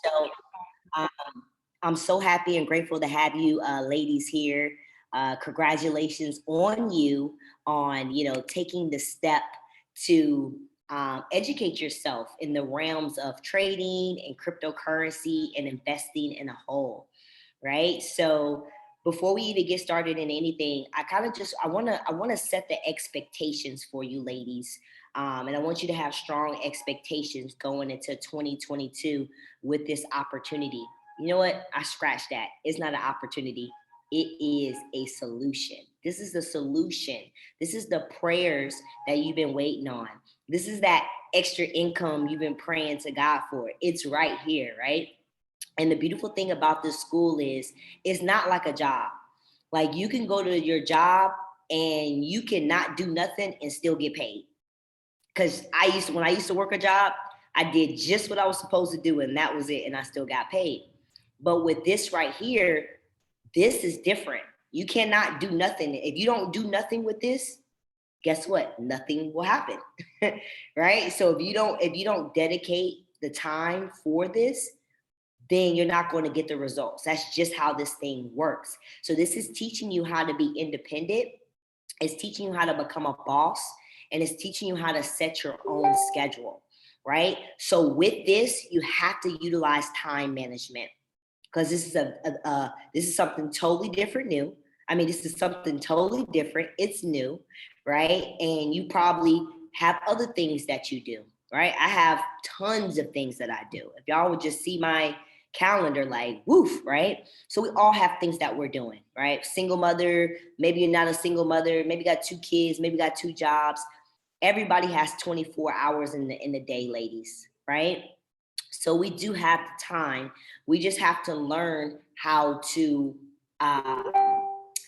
So um, I'm so happy and grateful to have you ladies here. Congratulations on you on, taking the step to educate yourself in the realms of trading and cryptocurrency and investing in a whole, right? So before we even get started in anything, I kind of just I want to set the expectations for you ladies, and I want you to have strong expectations going into 2022 with this opportunity. You know what? I scratched that. It's not an opportunity. It is a solution. This is the solution. This is the prayers that you've been waiting on. This is that extra income you've been praying to God for. It's right here, right? And the beautiful thing about this school is it's not like a job. Like you can go to your job and you cannot do nothing and still get paid. Cause when I used to work a job, I did just what I was supposed to do and that was it. And I still got paid. But with this right here, this is different. You cannot do nothing. If you don't do nothing with this, guess what? Nothing will happen. Right? So if you don't dedicate the time for this, then you're not going to get the results. That's just how this thing works. So this is teaching you how to be independent. It's teaching you how to become a boss, and it's teaching you how to set your own schedule, right? So with this, you have to utilize time management because this is something totally different new. I mean, this is something totally different. It's new, right? And you probably have other things that you do, right? I have tons of things that I do. If y'all would just see my calendar, like woof, right? So we all have things that we're doing, right? Single mother, maybe you're not a single mother, maybe you got two kids, maybe you got two jobs. Everybody has 24 hours in the day, ladies, right? So we do have the time. We just have to learn how to uh,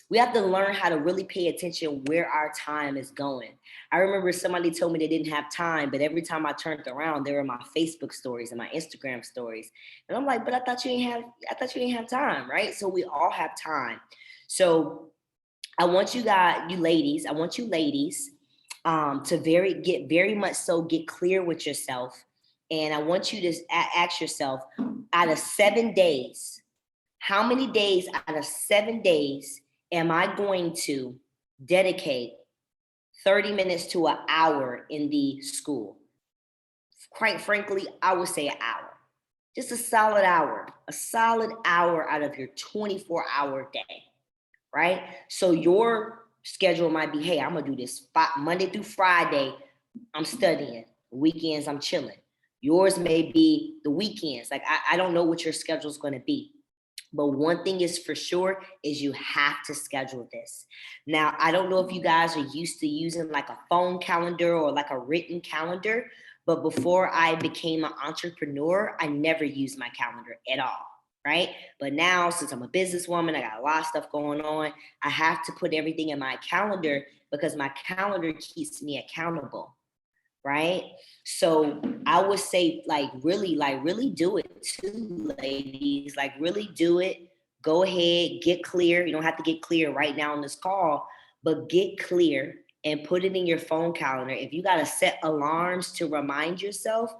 we have to learn how to really pay attention where our time is going. I remember somebody told me they didn't have time, but every time I turned around, they were my Facebook stories and my Instagram stories. And I'm like, but I thought you didn't have time, right? So we all have time. So I want you ladies to very much so get clear with yourself. And I want you to ask yourself, out of 7 days, how many days out of 7 days am I going to dedicate 30 minutes to an hour in the school? Quite frankly, I would say an hour. Just a solid hour out of your 24-hour day, right? So your schedule might be, hey, I'm gonna do this Monday through Friday, I'm studying. Weekends, I'm chilling. Yours may be the weekends. Like I don't know what your schedule is gonna be. But one thing is for sure is you have to schedule this. Now, I don't know if you guys are used to using like a phone calendar or like a written calendar, but before I became an entrepreneur, I never used my calendar at all, right? But now, since I'm a businesswoman, I got a lot of stuff going on. I have to put everything in my calendar because my calendar keeps me accountable, right? So I would say, like really do it too, ladies. Like, really do it. Go ahead, get clear. You don't have to get clear right now on this call, but get clear and put it in your phone calendar. If you got to set alarms to remind yourself,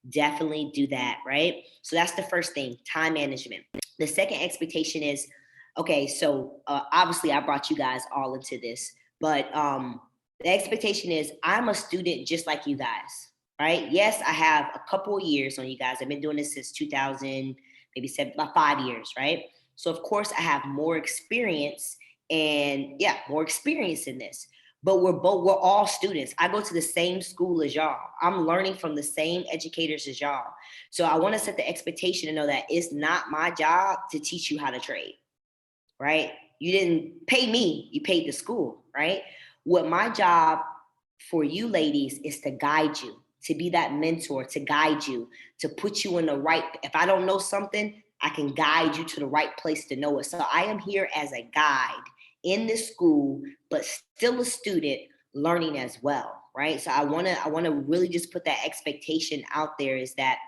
definitely do that, right? So that's the first thing, time management. The second expectation is, okay, so obviously I brought you guys all into this, but the expectation is I'm a student just like you guys, right? Yes, I have a couple of years on you guys. I've been doing this since 2000, maybe about 5 years, right? So of course I have more experience, and yeah, more experience in this. But we're all students. I go to the same school as y'all. I'm learning from the same educators as y'all. So I want to set the expectation to know that it's not my job to teach you how to trade, right? You didn't pay me, you paid the school, right? What my job for you ladies is to guide you, to be that mentor, to guide you, to put you in the right. If I don't know something, I can guide you to the right place to know it. So I am here as a guide in this school, but still a student learning as well, right? So I want to really just put that expectation out there is that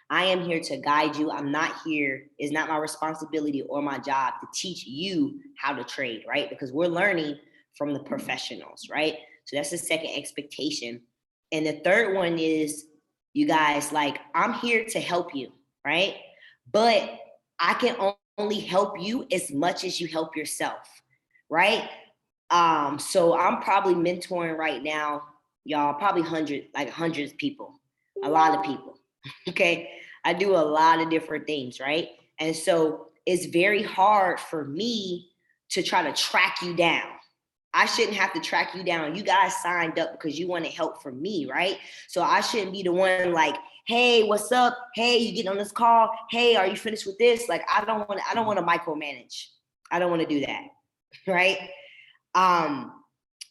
I am here to guide you. I'm not here, it's not my responsibility or my job to teach you how to trade, right? Because we're learning from the professionals, right? So that's the second expectation. And the third one is, you guys, like, I'm here to help you. right? But I can only help you as much as you help yourself, right? So I'm probably mentoring right now, y'all, probably hundreds of people, a lot of people. Okay. I do a lot of different things, right? And so it's very hard for me to try to track you down. I shouldn't have to track you down. You guys signed up because you want to help from me, right? So I shouldn't be the one like, hey, what's up? Hey, you get on this call. Hey, are you finished with this? Like, I don't want to micromanage. I don't want to do that. Right? Um,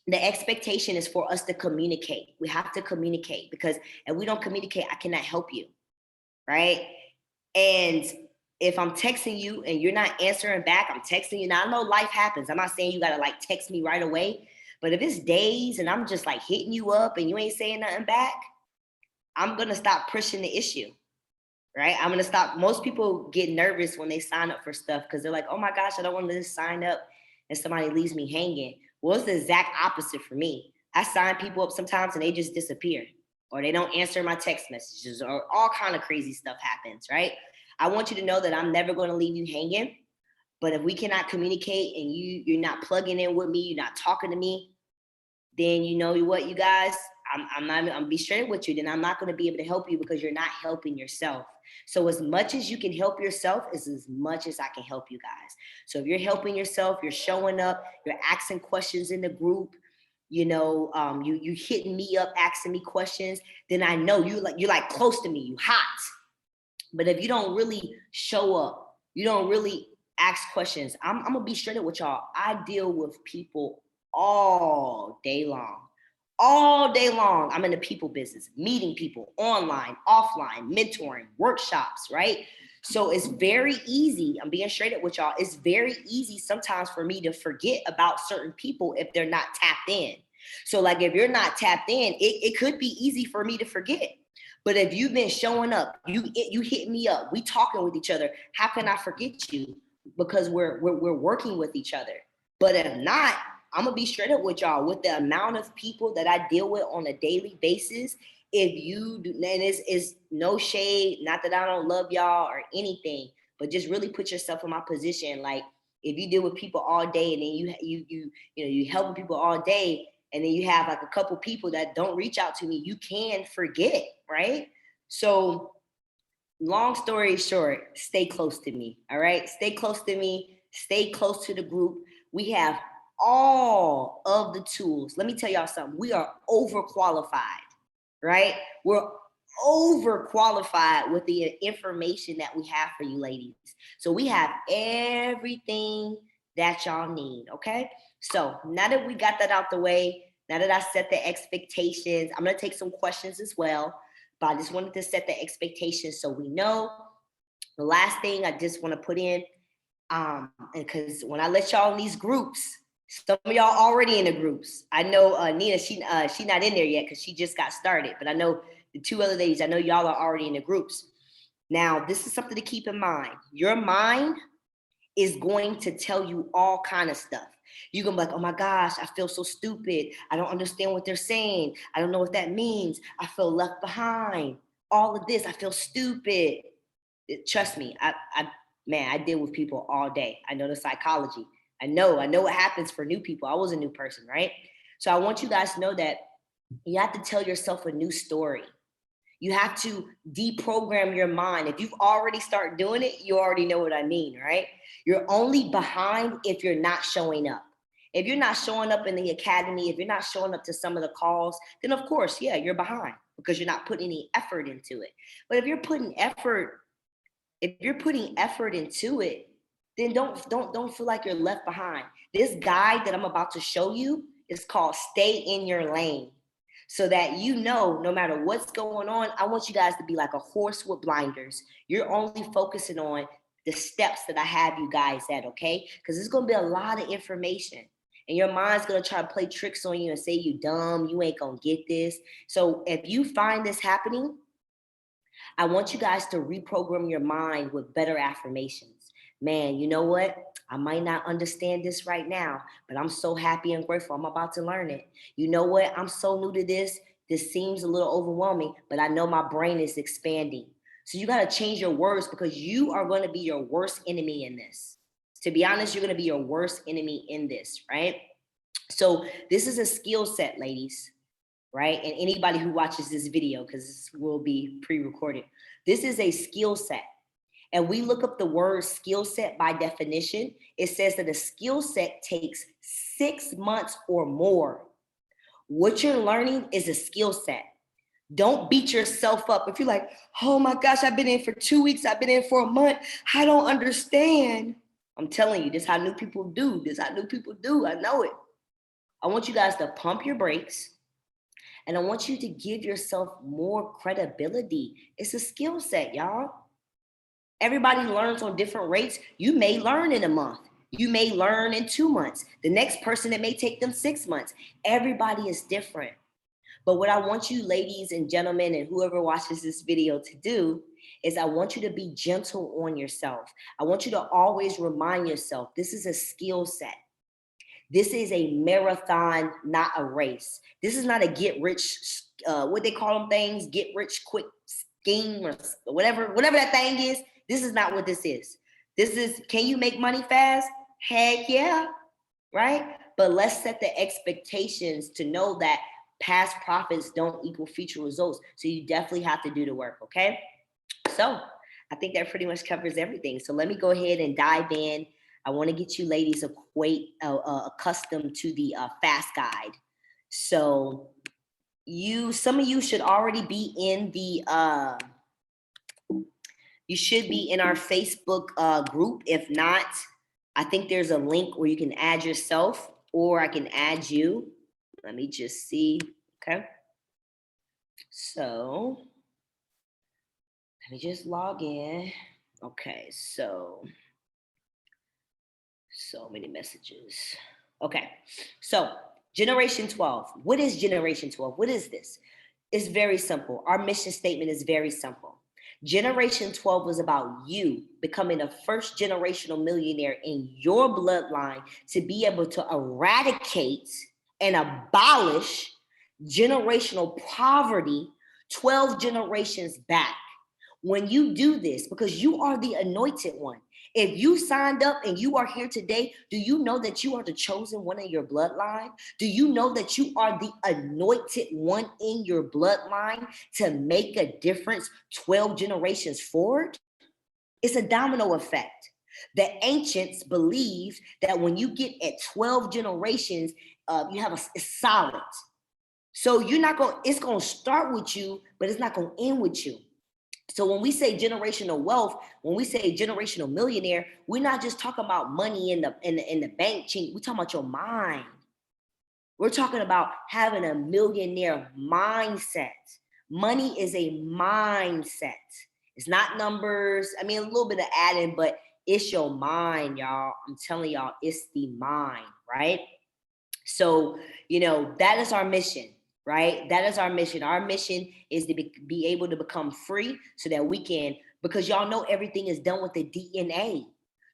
the expectation is for us to communicate. We have to communicate because if we don't communicate, I cannot help you. Right? And if I'm texting you and you're not answering back, I'm texting you. Now I know life happens. I'm not saying you gotta like text me right away, but if it's days and I'm just like hitting you up and you ain't saying nothing back, I'm gonna stop pushing the issue, right? I'm gonna stop. Most people get nervous when they sign up for stuff because they're like, oh my gosh, I don't want to just sign up and somebody leaves me hanging. Well, it's the exact opposite for me. I sign people up sometimes and they just disappear or they don't answer my text messages or all kind of crazy stuff happens, right? I want you to know that I'm never going to leave you hanging. But if we cannot communicate and you're not plugging in with me, you're not talking to me, then you know what, you guys, I'm not, I'm gonna be straight with you. Then I'm not going to be able to help you because you're not helping yourself. So as much as you can help yourself is as much as I can help you guys. So if you're helping yourself, you're showing up, you're asking questions in the group, you hitting me up, asking me questions, then I know you're like close to me, you hot. But if you don't really show up, you don't really ask questions, I'm gonna be straight up with y'all. I deal with people all day long. All day long, I'm in the people business, meeting people online, offline, mentoring, workshops, right? So it's very easy. I'm being straight up with y'all. It's very easy sometimes for me to forget about certain people if they're not tapped in. So, like, if you're not tapped in, it could be easy for me to forget. But if you've been showing up, you hit me up, we talking with each other. How can I forget you? Because we're working with each other. But if not, I'm gonna be straight up with y'all. With the amount of people that I deal with on a daily basis, if you do, and it's no shade, not that I don't love y'all or anything, but just really put yourself in my position. Like if you deal with people all day and then you helping people all day, and then you have like a couple people that don't reach out to me, you can forget, right? So long story short, stay close to me. All right. Stay close to me. Stay close to the group. We have all of the tools. Let me tell y'all something. We are overqualified, right? We're overqualified with the information that we have for you ladies. So we have everything that y'all need. Okay. So now that we got that out the way, now that I set the expectations, I'm going to take some questions as well. But I just wanted to set the expectations so we know. The last thing I just want to put in, because when I let y'all in these groups, some of y'all already in the groups. I know Nina, she not in there yet because she just got started. But I know the two other ladies, I know y'all are already in the groups. Now, this is something to keep in mind. Your mind is going to tell you all kind of stuff. You're gonna be like, oh my gosh, I feel so stupid. I don't understand what they're saying. I don't know what that means. I feel left behind. All of this, I feel stupid. Trust me, I deal with people all day. I know the psychology. I know what happens for new people. I was a new person, right? So I want you guys to know that you have to tell yourself a new story. You have to deprogram your mind. If you've already started doing it, you already know what I mean, right? You're only behind if you're not showing up. If you're not showing up in the academy, if you're not showing up to some of the calls, then of course, yeah, you're behind because you're not putting any effort into it. But if you're putting effort into it, then don't feel like you're left behind. This guide that I'm about to show you is called Stay in Your Lane. So that you know, no matter what's going on, I want you guys to be like a horse with blinders. You're only focusing on the steps that I have you guys at, okay? Because there's gonna be a lot of information. And your mind's gonna try to play tricks on you and say you dumb, you ain't gonna get this. So if you find this happening, I want you guys to reprogram your mind with better affirmations. Man, you know what? I might not understand this right now, but I'm so happy and grateful. I'm about to learn it. You know what? I'm so new to this. This seems a little overwhelming, but I know my brain is expanding. So you got to change your words because you are going to be your worst enemy in this. To be honest, you're going to be your worst enemy in this, right? So this is a skill set, ladies, right? And anybody who watches this video, because this will be pre-recorded, this is a skill set. And we look up the word skill set by definition. It says that a skill set takes 6 months or more. What you're learning is a skill set. Don't beat yourself up. If you're like, oh my gosh, I've been in for 2 weeks, I've been in for a month, I don't understand. I'm telling you, this is how new people do. This is how new people do. I know it. I want you guys to pump your brakes. And I want you to give yourself more credibility. It's a skill set, y'all. Everybody learns on different rates. You may learn in a month. You may learn in 2 months. The next person, it may take them 6 months. Everybody is different. But what I want you ladies and gentlemen and whoever watches this video to do is I want you to be gentle on yourself. I want you to always remind yourself, this is a skill set. This is a marathon, not a race. This is not a get rich, what they call them things, get rich quick scheme or whatever that thing is. This is not what this is. This is, can you make money fast? Heck yeah, right? But let's set the expectations to know that past profits don't equal future results. So you definitely have to do the work, okay? So I think that pretty much covers everything. So let me go ahead and dive in. I want to get you ladies accustomed to the fast guide. So some of you should already be in the, you should be in our Facebook group. If not, I think there's a link where you can add yourself or I can add you. Let me just see, okay? So let me just log in. Okay, so many messages. Okay, so Generation 12. What is Generation 12? What is this? It's very simple. Our mission statement is very simple. Generation 12 was about you becoming a first generational millionaire in your bloodline to be able to eradicate and abolish generational poverty 12 generations back. When you do this, because you are the anointed one, if you signed up and you are here today, do you know that you are the chosen one in your bloodline? Do you know that you are the anointed one in your bloodline to make a difference 12 generations forward? It's a domino effect. The ancients believed that when you get at 12 generations, you have it's solid. So you're not going, it's going to start with you, but it's not going to end with you. So when we say generational wealth, when we say generational millionaire, we're not just talking about money in the bank. We're talking about your mind. We're talking about having a millionaire mindset. Money is a mindset. It's not numbers. I mean, a little bit of adding, but it's your mind, y'all. I'm telling y'all, it's the mind, right? So, that is our mission. Right? That is our mission. Our mission is to be able to become free so that we can, because y'all know everything is done with the DNA.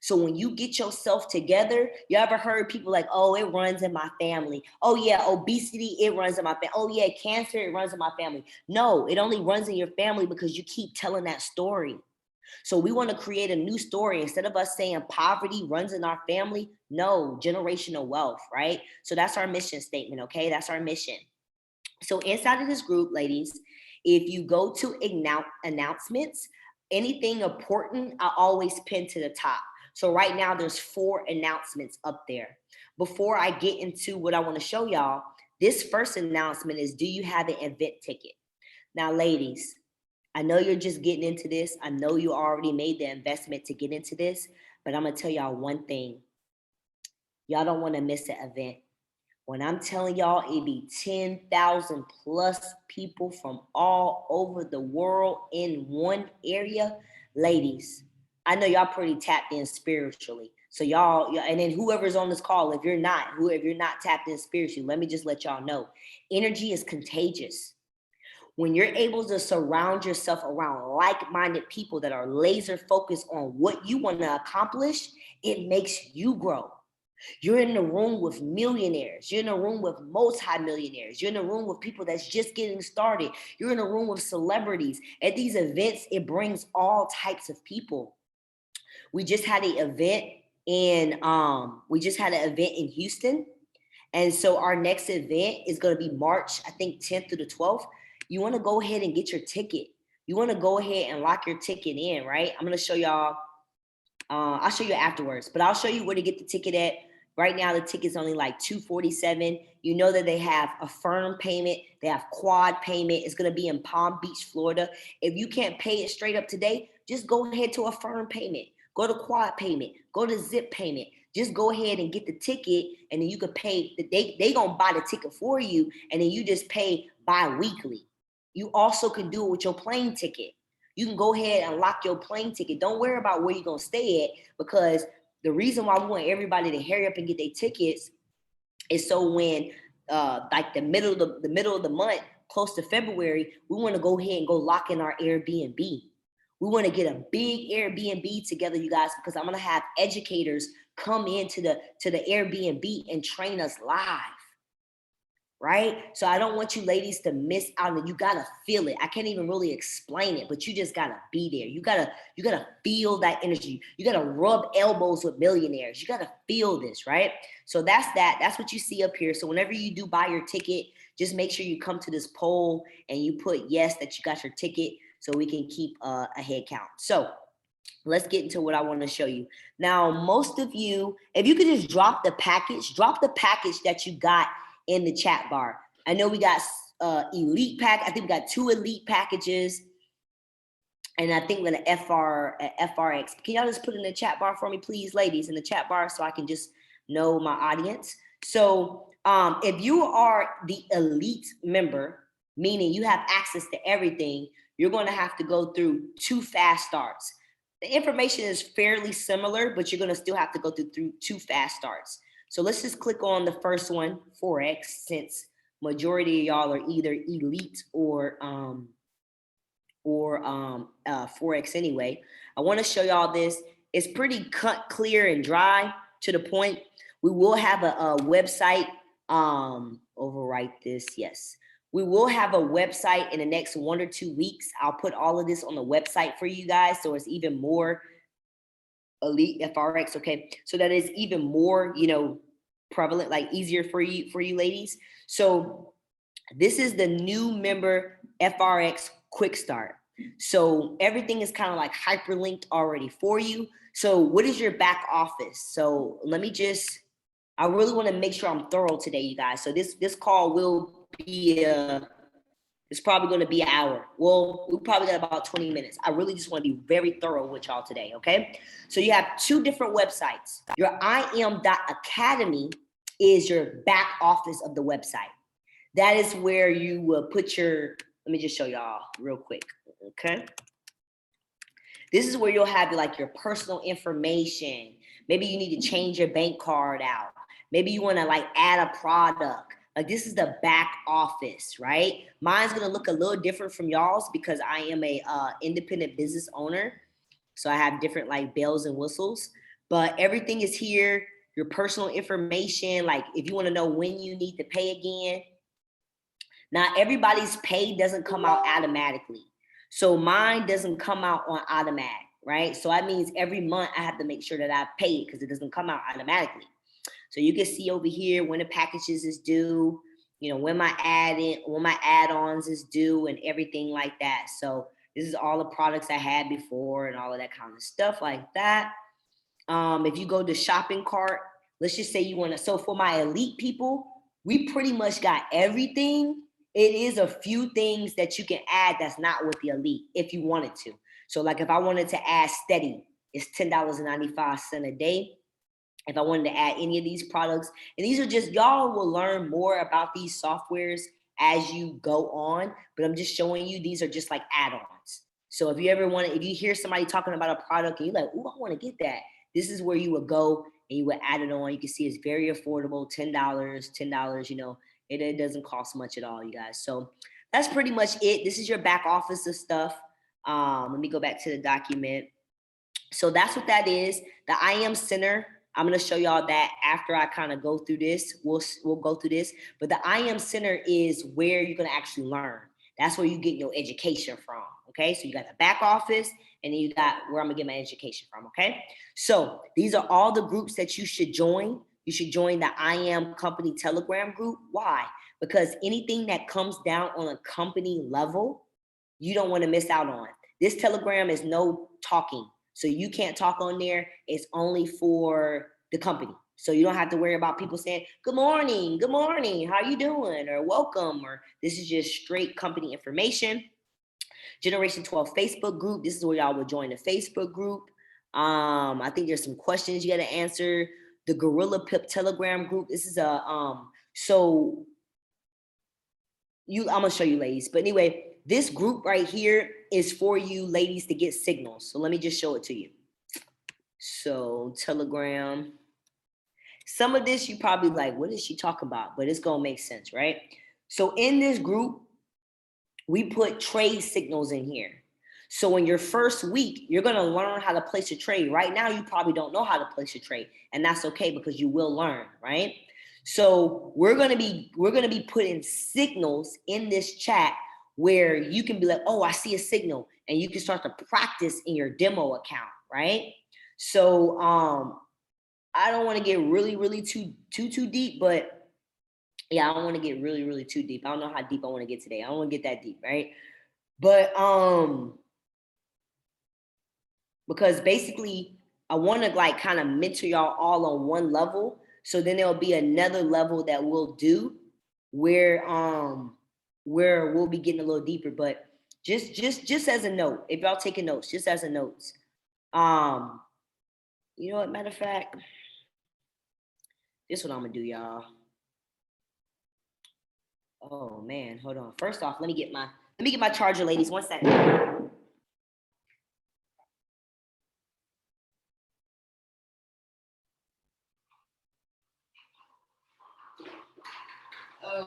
So when you get yourself together, you ever heard people like, oh, it runs in my family. Oh yeah, obesity, it runs in my family. Oh yeah, cancer, it runs in my family. No, it only runs in your family because you keep telling that story. So we want to create a new story. Instead of us saying poverty runs in our family, no, generational wealth, right? So that's our mission statement, okay? That's our mission. So inside of this group, ladies, if you go to announcements, anything important, I always pin to the top. So right now there's 4 announcements up there. Before I get into what I want to show y'all, this first announcement is, do you have an event ticket? Now, ladies, I know you're just getting into this. I know you already made the investment to get into this, but I'm going to tell y'all one thing. Y'all don't want to miss an event. When I'm telling y'all, it be 10,000 plus people from all over the world in one area. Ladies, I know y'all pretty tapped in spiritually. So y'all, and then whoever's on this call, if you're not tapped in spiritually, let me just let y'all know. Energy is contagious. When you're able to surround yourself around like-minded people that are laser focused on what you want to accomplish, it makes you grow. You're in the room with millionaires. You're in a room with multimillionaires. You're in a room with people that's just getting started. You're in a room with celebrities. At these events, it brings all types of people. We just had an event in Houston. And so our next event is going to be March, I think 10th through the 12th. You want to go ahead and get your ticket. You want to go ahead and lock your ticket in, right? I'm going to show y'all. I'll show you afterwards, but I'll show you where to get the ticket at. Right now, the ticket's only like $247. You know that they have Affirm payment. They have quad payment. It's going to be in Palm Beach, Florida. If you can't pay it straight up today, just go ahead to Affirm payment. Go to quad payment. Go to zip payment. Just go ahead and get the ticket, and then you could pay. They gonna buy the ticket for you, and then you just pay bi-weekly. You also can do it with your plane ticket. You can go ahead and lock your plane ticket. Don't worry about where you're gonna stay at, because the reason why we want everybody to hurry up and get their tickets is so when like the middle of the month, close to February, we want to go ahead and go lock in our Airbnb. We want to get a big Airbnb together, you guys, because I'm gonna have educators come into the Airbnb and train us live. Right? So I don't want you ladies to miss out, and you gotta feel it. I can't even really explain it, but you just gotta be there. You gotta feel that energy. You gotta rub elbows with millionaires. You gotta feel this, right? So that's that. That's what you see up here. So whenever you do buy your ticket, just make sure you come to this poll and you put yes that you got your ticket, so we can keep a head count. So let's get into what I want to show you. Now, most of you, if you could just drop the package that you got in the chat bar. I know we got elite pack. I think we got 2 elite packages. And I think we're gonna FRX. Can y'all just put in the chat bar for me, please, ladies, in the chat bar, so I can just know my audience. So if you are the elite member, meaning you have access to everything, you're gonna have to go through 2 fast starts. The information is fairly similar, but you're gonna still have to go through 2 fast starts. So let's just click on the first one, Forex, since majority of y'all are either elite or Forex anyway. I want to show y'all this. It's pretty cut, clear, and dry to the point. We will have a website. Overwrite this. Yes, we will have a website in the next 1 or 2 weeks. I'll put all of this on the website for you guys, so it's even more elite FRX, okay, so that is even more, prevalent, like easier for you ladies. So this is the new member FRX quick start. So everything is kind of like hyperlinked already for you. So what is your back office? So let me just, I really want to make sure I'm thorough today, you guys. So this call will be it's probably going to be an hour. Well, we probably got about 20 minutes. I really just want to be very thorough with y'all today, okay? So you have 2 different websites. Your IM.Academy is your back office of the website. That is where you will put your, let me just show y'all real quick, okay? This is where you'll have like your personal information. Maybe you need to change your bank card out. Maybe you want to like add a product. Like this is the back office, right? Mine's gonna look a little different from y'all's because I am a independent business owner. So I have different like bells and whistles, but everything is here. Your personal information, like if you wanna know when you need to pay again. Now everybody's pay doesn't come out automatically. So mine doesn't come out on automatic, right? So that means every month I have to make sure that I pay it because it doesn't come out automatically. So you can see over here when the packages is due, when my add-ons is due and everything like that. So this is all the products I had before and all of that kind of stuff like that. If you go to shopping cart, let's just say you want to, so for my elite people, we pretty much got everything. It is a few things that you can add that's not with the elite if you wanted to. So like if I wanted to add steady, it's $10.95 a day. If I wanted to add any of these products, and these are just, y'all will learn more about these softwares as you go on, but I'm just showing you, these are just like add-ons. So if you ever if you hear somebody talking about a product and you're like, oh, I want to get that, this is where you would go and you would add it on. You can see it's very affordable, $10, it doesn't cost much at all, you guys. So that's pretty much it. This is your back office of stuff. Let me go back to the document. So that's what that is. The IM Center. I'm going to show y'all that after I kind of go through this. We'll go through this. But the I Am Center is where you're going to actually learn. That's where you get your education from. Okay, so you got the back office, and then you got where I'm gonna get my education from. Okay, so these are all the groups that you should join. You should join the I Am Company Telegram group. Why? Because anything that comes down on a company level, you don't want to miss out on. This Telegram is no talking, so you can't talk on there. It's only for the company. So you don't have to worry about people saying, good morning, how you doing? Or welcome, or this is just straight company information. Generation 12 Facebook group. This is where y'all would join the Facebook group. I think there's some questions you got to answer. The Gorilla Pip Telegram group. This is so I'm gonna show you ladies. But anyway, this group right here is for you ladies to get signals. So let me just show it to you. So Telegram. Some of this you probably like, what is she talking about? But it's gonna make sense, right? So in this group, we put trade signals in here. So in your first week, you're gonna learn how to place a trade. Right now, you probably don't know how to place a trade, and that's okay because you will learn, right? So we're gonna be putting signals in this chat where you can be like, oh, I see a signal, and you can start to practice in your demo account, right? So I don't want to get really too deep, but yeah, I don't want to get really too deep. I don't know how deep I want to get today. I don't want to get that deep, right? But because basically I want to like kind of mentor y'all all on one level. So then there'll be another level that we'll do where we'll be getting a little deeper. But just as a note, if y'all taking notes, just as a notes, you know what, matter of fact, this is what I'm gonna do, y'all. Oh man, hold on. First off, let me get my charger, ladies. 1 second.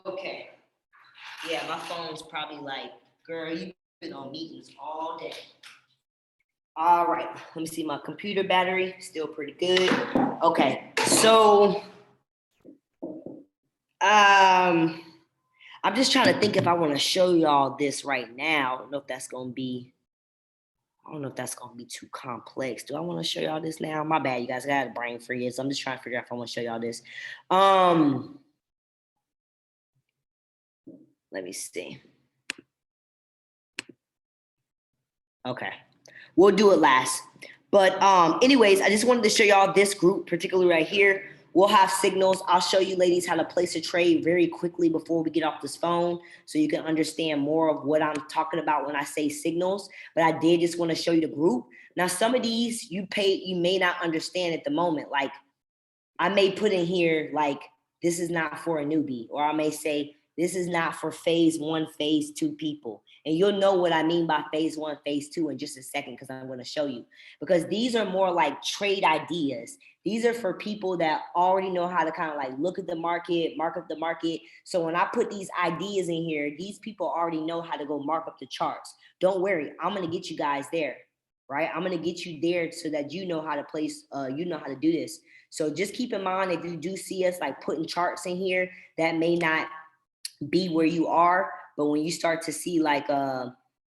Okay. Yeah, my phone's probably like, girl, you've been on meetings all day. All right, let me see, my computer battery, still pretty good. Okay, so I'm just trying to think if I want to show y'all this right now. I don't know if that's gonna be too complex. Do I want to show y'all this now? My bad, you guys, I got a brain freeze. So I'm just trying to figure out if I want to show y'all this. Let me see. Okay, we'll do it last. But anyways, I just wanted to show y'all this group, particularly right here. We'll have signals. I'll show you ladies how to place a trade very quickly before we get off this phone so you can understand more of what I'm talking about when I say signals. But I did just want to show you the group. Now, some of these you may not understand at the moment. Like I may put in here like, this is not for a newbie, or I may say, this is not for phase 1, phase 2 people. And you'll know what I mean by phase 1, phase 2 in just a second because I'm going to show you. Because these are more like trade ideas. These are for people that already know how to kind of like look at the market, mark up the market. So when I put these ideas in here, these people already know how to go mark up the charts. Don't worry, I'm going to get you guys there, right? I'm going to get you there so that you know how to place, you know how to do this. So just keep in mind, if you do see us like putting charts in here, that may not be where you are, but when you start to see like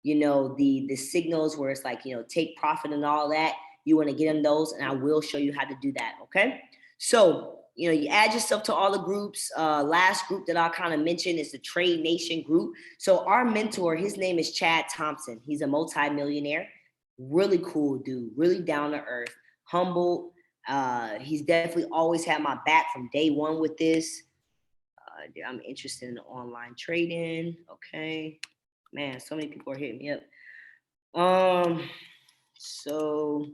you know, the signals where it's like, you know, take profit and all that, you want to get them those, and I will show you how to do that. Okay, so you know, you add yourself to all the groups. Last group that I'll kind of mention is the Trade Nation group. So our mentor, his name is Chad Thompson. He's a multi-millionaire, really cool dude, really down to earth, humble. He's definitely always had my back from day one with this. I'm interested in online trading. Okay, man, so many people are hitting me up. So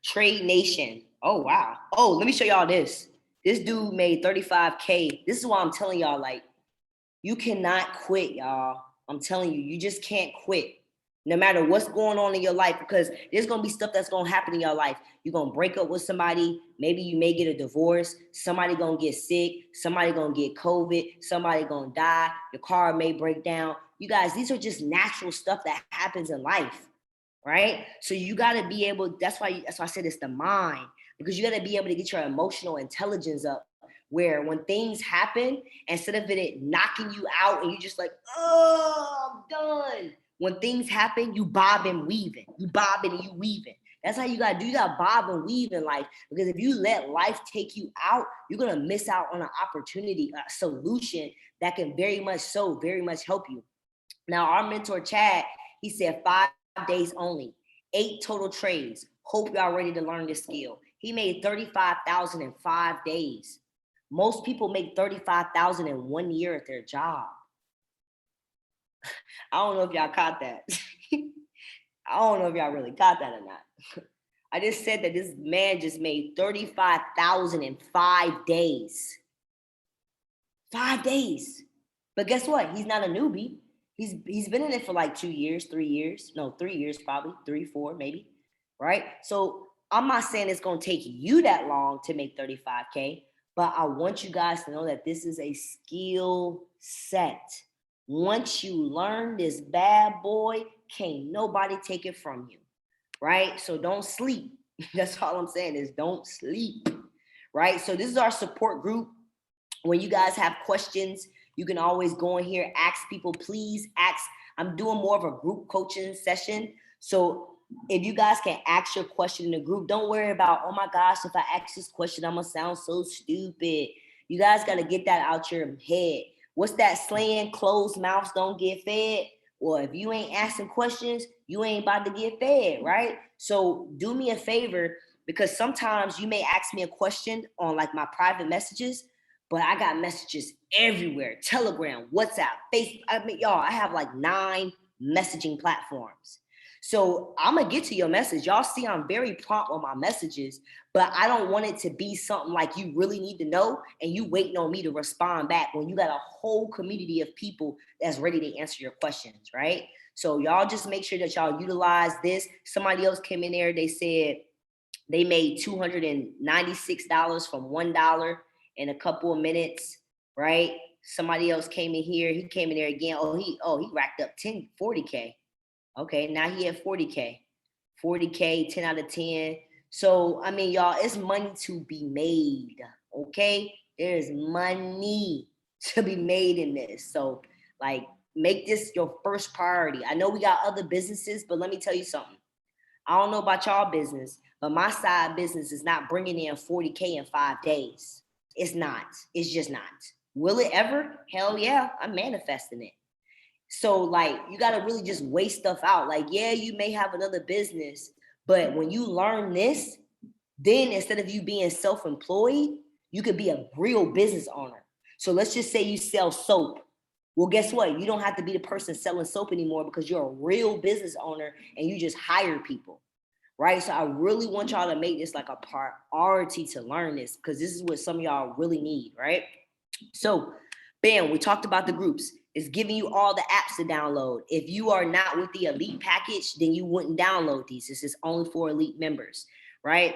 Trade Nation. Oh wow. Oh, let me show y'all this. This dude made 35K. This is why I'm telling y'all, like, you cannot quit, y'all. I'm telling you, you just can't quit. No matter what's going on in your life, because there's gonna be stuff that's gonna happen in your life. You're gonna break up with somebody, maybe you may get a divorce, somebody gonna get sick, somebody gonna get COVID, somebody gonna die, your car may break down. You guys, these are just natural stuff that happens in life, right? So you gotta be able, that's why I said it's the mind. because you got to be able to get your emotional intelligence up, where when things happen, instead of it knocking you out and you just like, oh, I'm done. When things happen, you bob and weaving. You bobbing and you weaving. That's how you gotta do. You gotta bob and weave in life, because if you let life take you out, you're gonna miss out on an opportunity, a solution that can very much help you. Now, our mentor Chad, he said 5 days only, 8 total trades. Hope y'all ready to learn this skill. He made 35,000 in 5 days. Most people make 35,000 in 1 year at their job. I don't know if y'all caught that. I don't know if y'all really caught that or not. I just said that this man just made 35,000 in 5 days. 5 days. But guess what? He's not a newbie. He's been in it for like 2 years, 3 years. No, 3 years probably, 3, 4 maybe. Right? So I'm not saying it's going to take you that long to make 35K, but I want you guys to know that this is a skill set. Once you learn this bad boy, can't nobody take it from you. Right? So don't sleep. That's all I'm saying is don't sleep. Right? So this is our support group. When you guys have questions, you can always go in here, ask people, please ask. I'm doing more of a group coaching session. So if you guys can ask your question in the group, don't worry about, oh my gosh, if I ask this question, I'm gonna sound so stupid. You guys gotta get that out your head. What's that slang? Closed mouths don't get fed. Well, if you ain't asking questions, you ain't about to get fed, right? So do me a favor, because sometimes you may ask me a question on like my private messages, but I got messages everywhere. Telegram, WhatsApp, Facebook. I mean, y'all, I have like 9 messaging platforms. So I'm gonna get to your message. Y'all see I'm very prompt on my messages, but I don't want it to be something like you really need to know and you waiting on me to respond back when you got a whole community of people that's ready to answer your questions, right? So y'all just make sure that y'all utilize this. Somebody else came in there, they said they made $296 from $1 in a couple of minutes, right? Somebody else came in here, he came in there again. He racked up 40K. Okay, now he at 40K. 40K, 10 out of 10. So, I mean, y'all, it's money to be made, okay? There's money to be made in this. So, like, make this your first priority. I know we got other businesses, but let me tell you something. I don't know about y'all business, but my side business is not bringing in 40K in 5 days. It's not. It's just not. Will it ever? Hell yeah, I'm manifesting it. So like, you got to really just weigh stuff out. Like, yeah, you may have another business, but when you learn this, then instead of you being self-employed, you could be a real business owner. So let's just say you sell soap. Well, guess what? You don't have to be the person selling soap anymore, because you're a real business owner and you just hire people, right? So I really want y'all to make this like a priority to learn this, because this is what some of y'all really need, right? So, bam, we talked about the groups. It's giving you all the apps to download. If you are not with the elite package, then you wouldn't download these. This is only for elite members, right?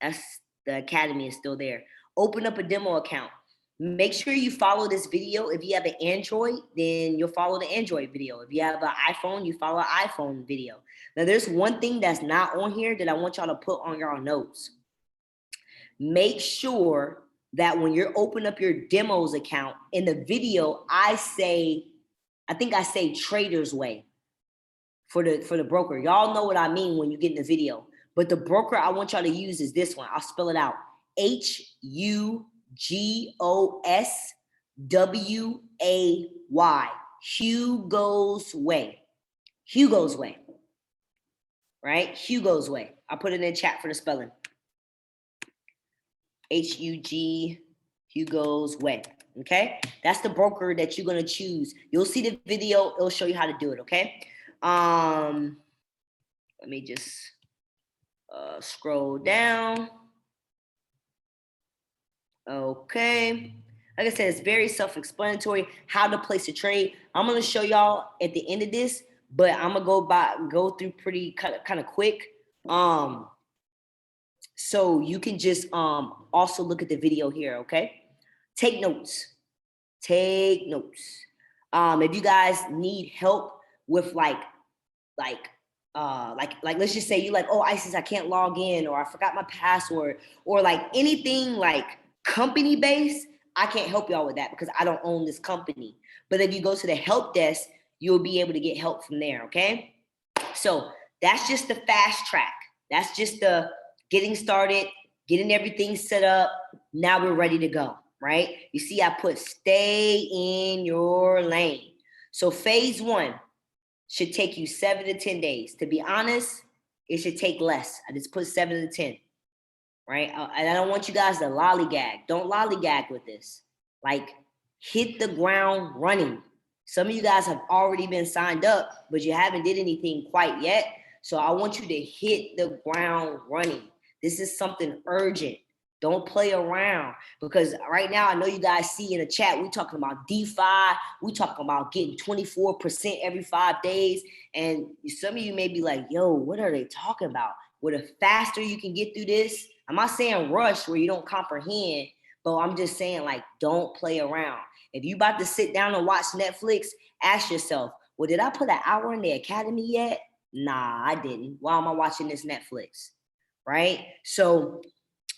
That's the academy is still there. Open up a demo account. Make sure you follow this video. If you have an Android, then you'll follow the Android video. If you have an iPhone, you follow an iPhone video. Now, there's one thing that's not on here that I want y'all to put on your notes. Make sure that when you're opening up your demos account, in the video, I think I say Trader's Way for the broker. Y'all know what I mean when you get in the video. But the broker I want y'all to use is this one. I'll spell it out. HUGOSWAY. Hugo's Way. Hugo's Way. Right? Hugo's Way. I'll put it in the chat for the spelling. HUG, Hugo's Way. Okay, that's the broker that you're gonna choose. You'll see the video, it'll show you how to do it. Okay, let me just scroll down. Okay, like I said, it's very self-explanatory how to place a trade. I'm gonna show y'all at the end of this, but I'm gonna go through pretty kind of quick. So you can just also look at the video here, okay? Take notes. Take notes. If you guys need help with like like let's just say you like, oh, Isis, I can't log in, or I forgot my password, or like anything like company based, I can't help y'all with that because I don't own this company. But if you go to the help desk, you'll be able to get help from there. Okay. So that's just the fast track. That's just the getting started, getting everything set up. Now we're ready to go, right? You see, I put stay in your lane. So phase one should take you 7 to 10 days. To be honest, it should take less. I just put 7 to 10, right? And I don't want you guys to lollygag. Don't lollygag with this. Like, hit the ground running. Some of you guys have already been signed up, but you haven't did anything quite yet. So I want you to hit the ground running. This is something urgent. Don't play around, because right now I know you guys see in the chat, we talking about DeFi, we talking about getting 24% every 5 days. And some of you may be like, yo, what are they talking about? Well, the faster you can get through this, I'm not saying rush where you don't comprehend, but I'm just saying, like, don't play around. If you about to sit down and watch Netflix, ask yourself, well, did I put an hour in the academy yet? Nah, I didn't. Why am I watching this Netflix? Right? So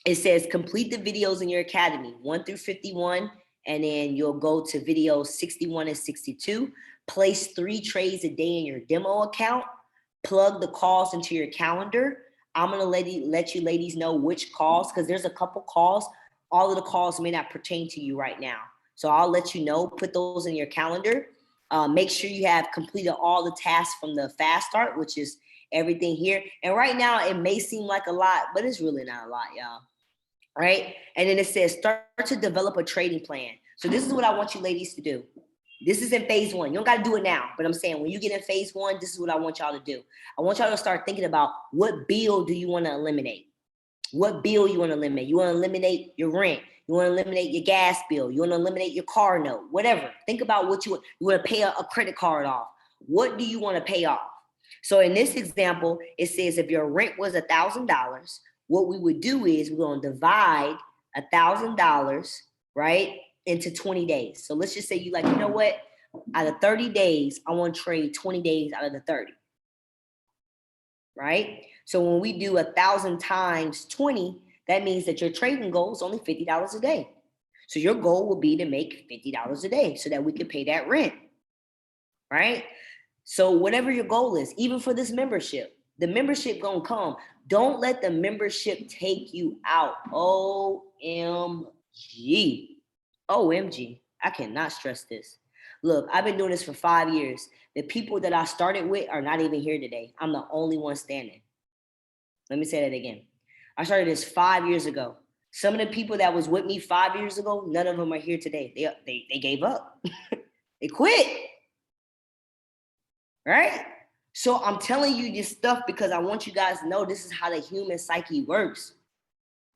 it says complete the videos in your academy, 1 through 51, and then you'll go to videos 61 and 62. Place 3 trades a day in your demo account. Plug the calls into your calendar. I'm gonna let you ladies know which calls, because there's a couple calls. All of the calls may not pertain to you right now. So I'll let you know, put those in your calendar. Make sure you have completed all the tasks from the fast start, which is everything here. And right now it may seem like a lot, but it's really not a lot, y'all. Right? And then it says start to develop a trading plan. So this is what I want you ladies to do. This is in phase one. You don't got to do it now, but I'm saying when you get in phase one, this is what I want y'all to do. I want y'all to start thinking about, what bill do you want to eliminate? What bill you want to eliminate? You want to eliminate your rent. You want to eliminate your gas bill. You want to eliminate your car note, whatever. Think about what you want to pay a credit card off. What do you want to pay off? So in this example, it says if your rent was $1,000, what we would do is we're going to divide $1,000, right, into 20 days. So let's just say you like, you know what? Out of 30 days, I want to trade 20 days out of the 30, right? So when we do 1,000 times 20, that means that your trading goal is only $50 a day. So your goal will be to make $50 a day so that we can pay that rent, right? So whatever your goal is, even for this membership, the membership gonna come. Don't let the membership take you out. OMG. OMG. I cannot stress this. Look, I've been doing this for 5 years. The people that I started with are not even here today. I'm the only one standing. Let me say that again. I started this 5 years ago. Some of the people that was with me 5 years ago, none of them are here today. They gave up. They quit. Right? So I'm telling you this stuff because I want you guys to know this is how the human psyche works.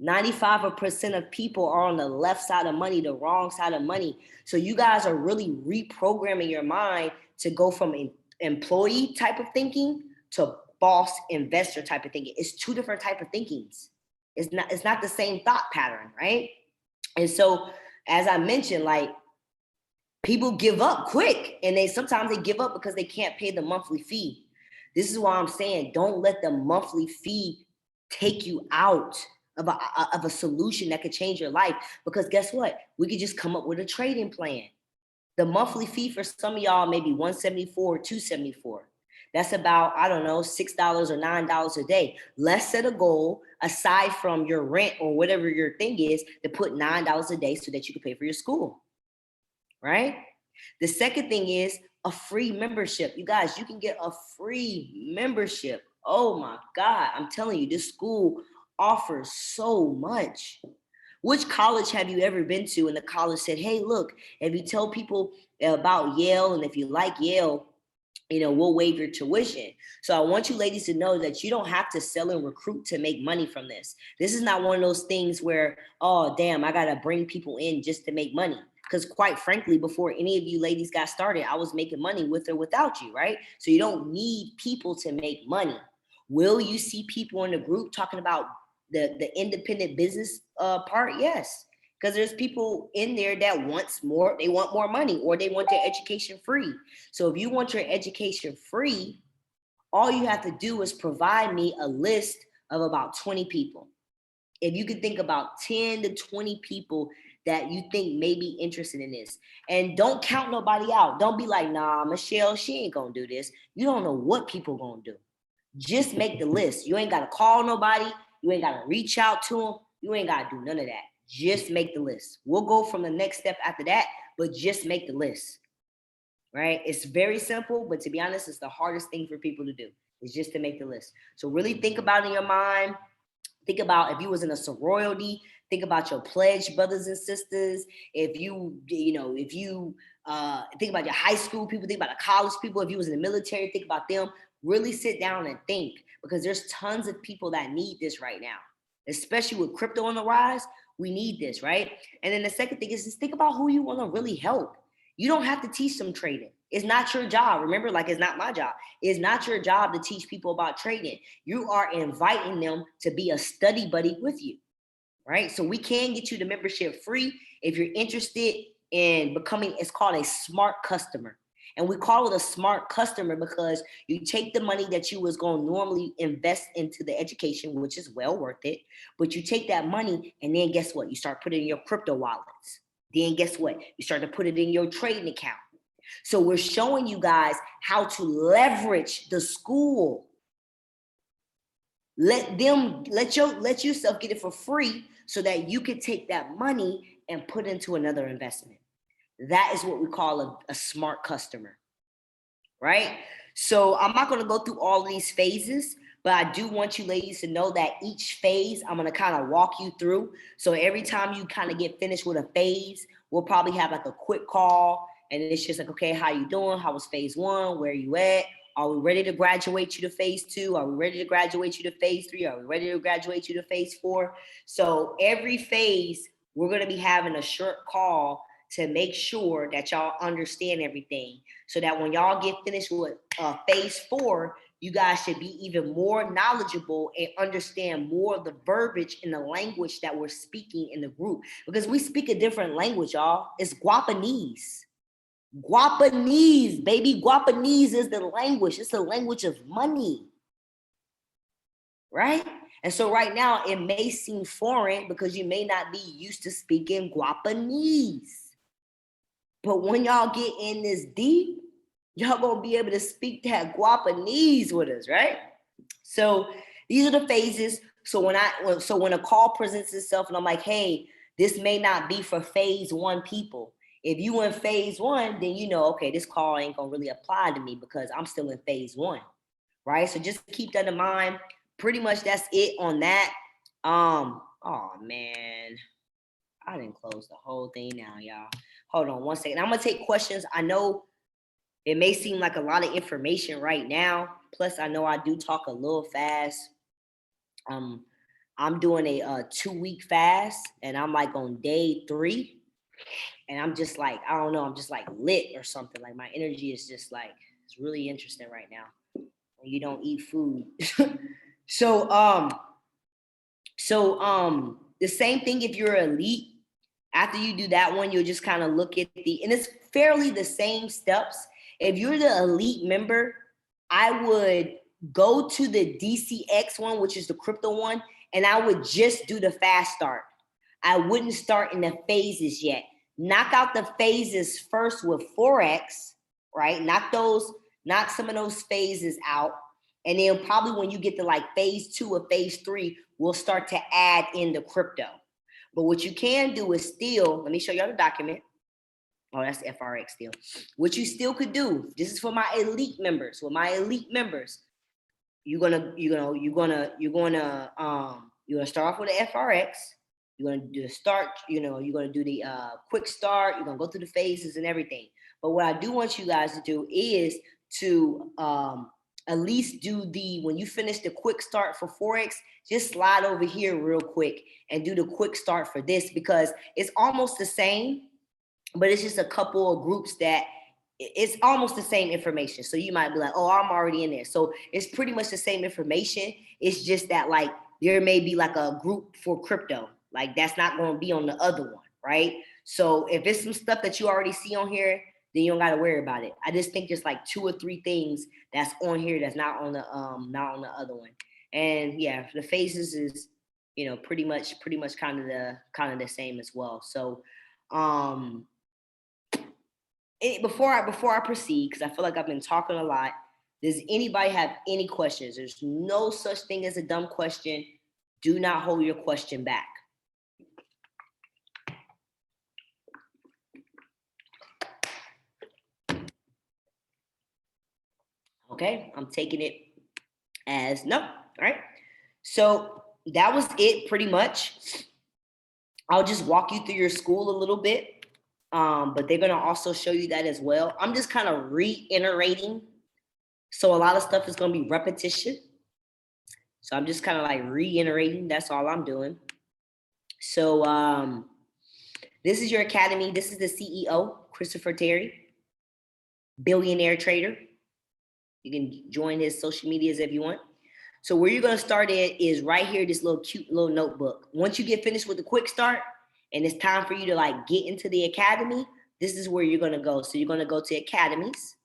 95% of people are on the left side of money, the wrong side of money. So you guys are really reprogramming your mind to go from an employee type of thinking to boss investor type of thinking. It's two different type of thinkings. It's not the same thought pattern, right? And so, as I mentioned, like, people give up quick, and sometimes they give up because they can't pay the monthly fee. This is why I'm saying, don't let the monthly fee take you out of a solution that could change your life. Because guess what? We could just come up with a trading plan. The monthly fee for some of y'all may be $174 or $274. That's about, I don't know, $6 or $9 a day. Let's set a goal aside from your rent or whatever your thing is to put $9 a day so that you can pay for your school. Right? The second thing is a free membership. You guys, you can get a free membership. Oh my God, I'm telling you, this school offers so much. Which college have you ever been to and the college said, hey, look, if you tell people about Yale and if you like Yale, we'll waive your tuition. So I want you ladies to know that you don't have to sell and recruit to make money from this. This is not one of those things where, oh, damn, I got to bring people in just to make money. Because quite frankly, before any of you ladies got started, I was making money with or without you, right? So you don't need people to make money. Will you see people in the group talking about the independent business part? Yes. Because there's people in there that they want more money, or they want their education free. So if you want your education free, All you have to do is provide me a list of about 20 people. If you could think about 10 to 20 people that you think may be interested in this, and don't count nobody out. Don't be like, nah, Michelle, she ain't gonna do this. You don't know what people gonna do. Just make the list. You ain't gotta call nobody. You ain't gotta reach out to them. You ain't gotta do none of that. Just make the list. We'll go from the next step after that, but just make the list. Right? It's very simple, but to be honest, it's the hardest thing for people to do. Is just to make the list. So really think about it in your mind. Think about if you was in a sorority, think about your pledge brothers and sisters. If if you think about your high school people, think about the college people. If you was in the military, think about them. Really sit down and think, because there's tons of people that need this right now, especially with crypto on the rise. We need this, right? And then the second thing is just think about who you want to really help. You don't have to teach them trading. It's not your job. Remember, like, it's not my job. It's not your job to teach people about trading. You are inviting them to be a study buddy with you, right? So we can get you the membership free if you're interested in becoming, it's called a smart customer. And we call it a smart customer because you take the money that you was going to normally invest into the education, which is well worth it, but you take that money and then guess what? You start putting it in your crypto wallets. Then guess what? You start to put it in your trading account. So we're showing you guys how to leverage the school. Let yourself get it for free so that you can take that money and put into another investment. That is what we call a smart customer, right? So I'm not going to go through all of these phases, but I do want you ladies to know that each phase I'm going to kind of walk you through. So every time you kind of get finished with a phase, we'll probably have like a quick call. And it's just like, okay, how you doing? How was phase one? Where are you at? Are we ready to graduate you to phase two? Are we ready to graduate you to phase three? Are we ready to graduate you to phase four? So every phase, we're going to be having a short call to make sure that y'all understand everything, so that when y'all get finished with phase four, you guys should be even more knowledgeable and understand more of the verbiage in the language that we're speaking in the group. Because we speak a different language, y'all. It's Guapanese. Guapanese, baby. Guapanese is the language. It's the language of money, right? And so right now, it may seem foreign because you may not be used to speaking Guapanese. But when y'all get in this deep, y'all gonna be able to speak that Guapanese with us, right? So these are the phases. So when a call presents itself and I'm like, hey, this may not be for phase one people. If you in phase one, then you know, okay, this call ain't gonna really apply to me because I'm still in phase one, right? So just keep that in mind. Pretty much that's it on that. Oh man, I didn't close the whole thing now, y'all. Hold on one second. I'm gonna take questions. I know it may seem like a lot of information right now. Plus, I know I do talk a little fast. I'm doing a 2-week fast, and I'm like on day 3, and I'm just like, I don't know, I'm just like lit or something. Like my energy is just like, it's really interesting right now when you don't eat food. So the same thing if you're elite. After you do that one, you'll just kind of look at and it's fairly the same steps. If you're the elite member, I would go to the DCX one, which is the crypto one, and I would just do the fast start. I wouldn't start in the phases yet. Knock out the phases first with Forex, right? Knock some of those phases out. And then probably when you get to like phase 2 or phase 3, we'll start to add in the crypto. But what you can do is still, let me show y'all the document. Oh, that's FRX still. What you still could do, this is for my elite members. With my elite members, you're gonna start off with the FRX. You're gonna do the start, you're gonna do the quick start, you're gonna go through the phases and everything. But what I do want you guys to do is to at least do when you finish the quick start for Forex, just slide over here real quick and do the quick start for this, because it's almost the same, but it's just a couple of groups that it's almost the same information. So you might be like, oh, I'm already in there. So it's pretty much the same information. It's just that like, there may be like a group for crypto. Like that's not going to be on the other one, right? So if it's some stuff that you already see on here, then you don't gotta worry about it. I just think there's like 2 or 3 things that's on here that's not on the other one. And yeah, the phases is, you know, pretty much kind of the same as well. So um before I proceed, because I feel like I've been talking a lot, does anybody have any questions? There's no such thing as a dumb question. Do not hold your question back. Okay, I'm taking it as no. All right. So that was it pretty much. I'll just walk you through your school a little bit. But they're gonna also show you that as well. I'm just kind of reiterating. So a lot of stuff is gonna be repetition. So I'm just kind of like reiterating. That's all I'm doing. So this is your academy. This is the CEO, Christopher Terry, billionaire trader. You can join his social medias if you want. So where you're gonna start at is right here, this little cute little notebook. Once you get finished with the quick start and it's time for you to like get into the academy, this is where you're gonna go. So you're gonna go to academies.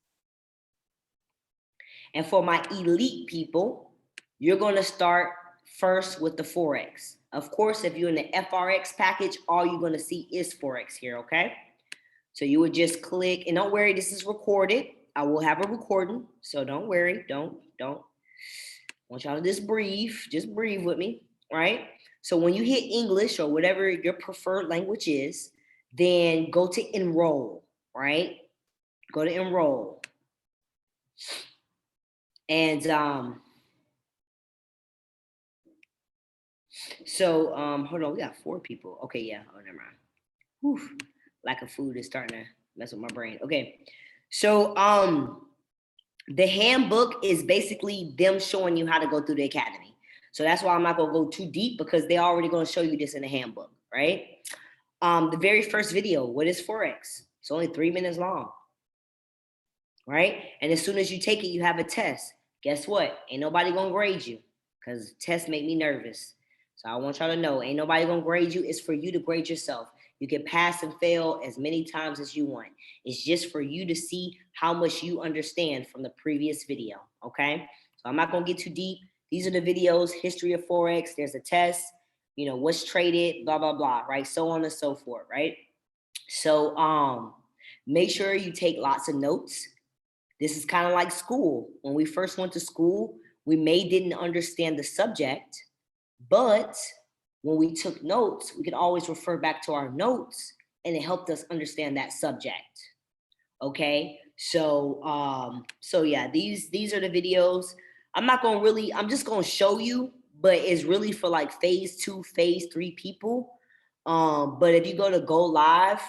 And for my elite people, you're gonna start first with the Forex. Of course, if you're in the FRX package, all you're gonna see is Forex here, okay? So you would just click, and don't worry, this is recorded. I will have a recording, so don't worry, don't. I want y'all to just breathe with me, right? So when you hit English or whatever your preferred language is, then go to enroll, right? Go to enroll. And so hold on, we got 4 people. Okay, yeah, oh, never mind. Whew. Lack of food is starting to mess with my brain. Okay, so the handbook is basically them showing you how to go through the academy. So that's why I'm not gonna go too deep because they're already gonna show you this in the handbook, right? The very first video, what is Forex? It's only 3 minutes long, right? And as soon as you take it, you have a test. Guess what? Ain't nobody gonna grade you because tests make me nervous. So I want y'all to know, ain't nobody gonna grade you. It's for you to grade yourself. You can pass and fail as many times as you want. It's just for you to see how much you understand from the previous video, okay? So I'm not gonna get too deep. These are the videos, history of Forex. There's a test, you know, what's traded, blah, blah, blah, right? So on and so forth, right? So make sure you take lots of notes. This is kind of like school. When we first went to school, we didn't understand the subject, but when we took notes, we could always refer back to our notes and it helped us understand that subject. Okay. So yeah, these are the videos. I'm just gonna show you, but it's really for like phase 2, phase 3 people. But if you go to go live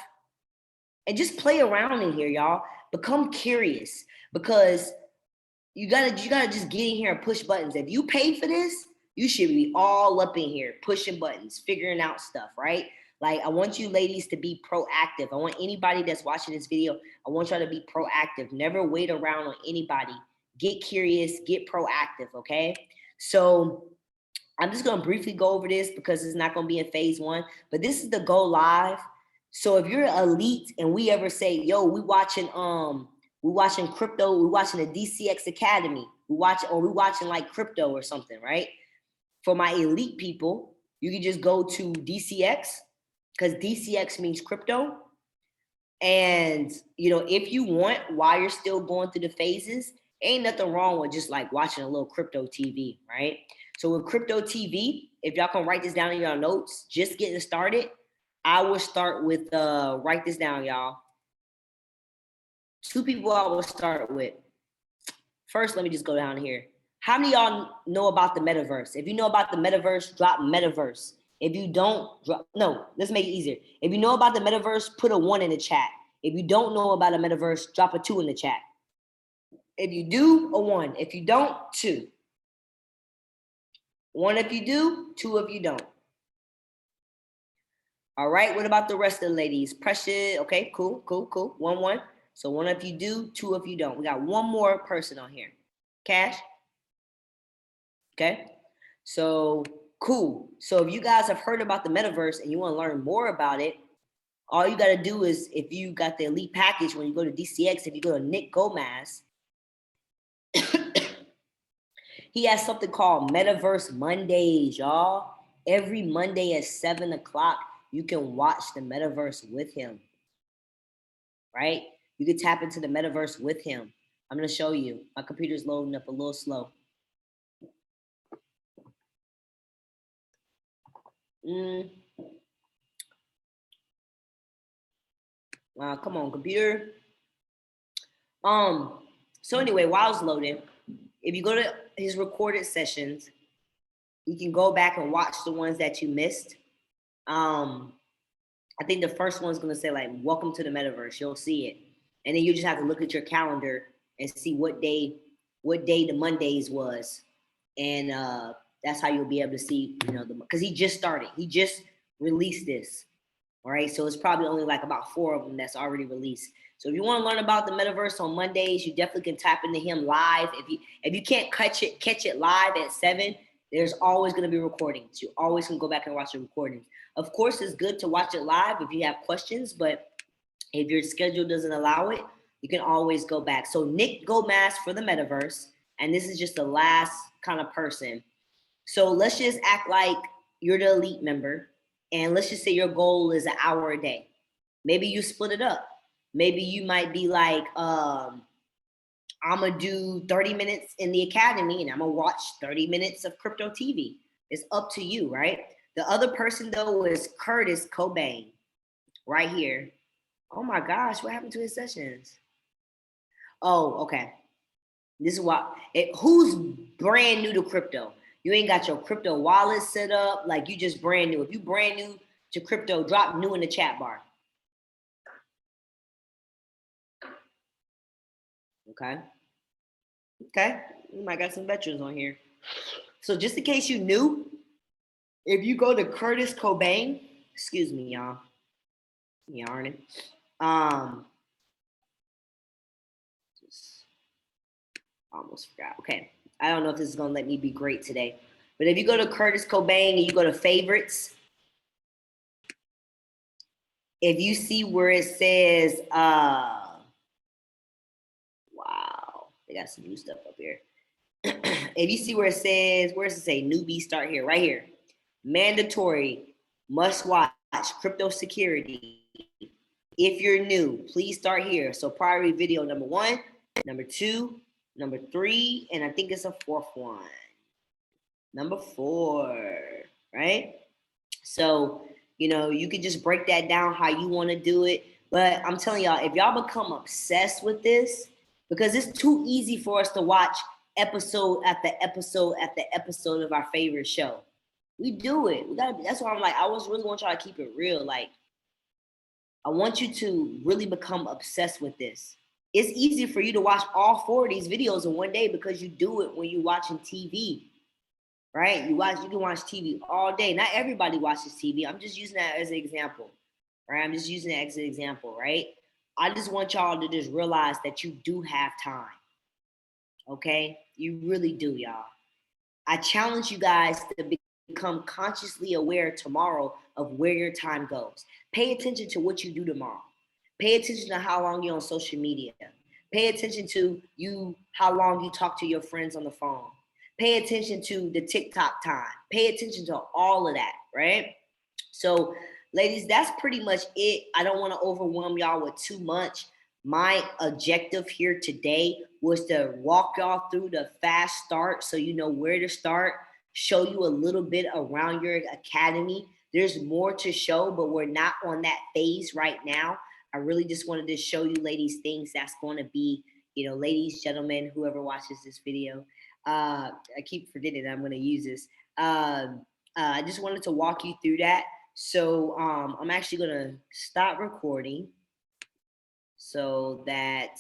and just play around in here, y'all, become curious because you gotta just get in here and push buttons. If you pay for this, you should be all up in here pushing buttons, figuring out stuff, right? Like I want you ladies to be proactive. I want anybody that's watching this video, I want y'all to be proactive. Never wait around on anybody. Get curious, get proactive, okay? So I'm just gonna briefly go over this because it's not gonna be in phase 1, but this is the go live. So if you're elite and we ever say, yo, we watching crypto, we watching the DCX Academy, we watching like crypto or something, right? For my elite people, you can just go to DCX because DCX means crypto. And you know, if you want, while you're still going through the phases, ain't nothing wrong with just like watching a little crypto TV, right? So with crypto TV, if y'all can write this down in your notes, just getting started, I will start with write this down, y'all. 2 people I will start with. First, let me just go down here. How many of y'all know about the metaverse? If you know about the metaverse, drop metaverse. If you don't, no, let's make it easier. If you know about the metaverse, put a 1 in the chat. If you don't know about a metaverse, drop a 2 in the chat. If you do, a 1. If you don't, 2. 1 if you do, 2 if you don't. All right, what about the rest of the ladies? Precious, okay, cool. 1, 1. So 1 if you do, 2 if you don't. We got 1 more person on here. Cash? Okay, so cool. So if you guys have heard about the metaverse and you want to learn more about it, All you got to do is, if you got the elite package, when you go to DCX, if you go to Nick Gomez, he has something called Metaverse Mondays, y'all. Every Monday at 7 o'clock, you can watch the Metaverse with him, right? You can tap into the Metaverse with him. I'm going to show you. My computer's loading up a little slow. Come on, computer. So anyway, while I was loading, if you go to his recorded sessions, you can go back and watch the ones that you missed. I think the first one's gonna say like, welcome to the metaverse. You'll see it. And then you just have to look at your calendar and see what day the Mondays was. And that's how you'll be able to see, because he just started. He just released this. All right. So it's probably only like about 4 of them that's already released. So if you want to learn about the metaverse on Mondays, you definitely can tap into him live. If you can't catch it live at 7, there's always going to be recordings. You always can go back and watch the recordings. Of course, it's good to watch it live if you have questions, but if your schedule doesn't allow it, you can always go back. So Nick Gomez for the metaverse, and this is just the last kind of person. So let's just act like you're the elite member, and let's just say your goal is an hour a day. Maybe you split it up. Maybe you might be like, I'm gonna do 30 minutes in the academy and I'm gonna watch 30 minutes of crypto TV. It's up to you, right? The other person though is Curtis Cobain, right here. Oh my gosh, what happened to his sessions? Oh, okay. This is why. Who's brand new to crypto? You ain't got your crypto wallet set up. Like, you just brand new. If you brand new to crypto, drop new in the chat bar. Okay. Okay. We might got some veterans on here. So just in case you knew, if you go to Curtis Cobain, excuse me, y'all. Yarning. Just almost forgot. Okay. I don't know if this is gonna let me be great today. But if you go to Curtis Cobain and you go to favorites, if you see where it says, wow, they got some new stuff up here. If you see where it says, where does it say newbie start here? Right here. Mandatory, must watch, crypto security. If you're new, please start here. So priority video number 1, number 2, number 3, and I think it's a 4th one. Number 4, right? So, you can just break that down how you want to do it. But I'm telling y'all, if y'all become obsessed with this, because it's too easy for us to watch episode after episode after episode of our favorite show. We do it. That's why I'm like, I really want y'all to keep it real. Like, I want you to really become obsessed with this. It's easy for you to watch all 4 of these videos in one day because you do it when you're watching TV. Right? You can watch TV all day. Not everybody watches TV. I'm just using that as an example. Right? I'm just using that as an example, right? I just want y'all to just realize that you do have time. Okay? You really do, y'all. I challenge you guys to become consciously aware tomorrow of where your time goes. Pay attention to what you do tomorrow. Pay attention to how long you're on social media. Pay attention to how long you talk to your friends on the phone. Pay attention to the TikTok time. Pay attention to all of that, right? So, ladies, that's pretty much it. I don't want to overwhelm y'all with too much. My objective here today was to walk y'all through the fast start so you know where to start, show you a little bit around your academy. There's more to show, but we're not on that phase right now. I really just wanted to show you ladies things that's going to be, ladies, gentlemen, whoever watches this video. I keep forgetting I'm going to use this. I just wanted to walk you through that. So I'm actually going to stop recording so that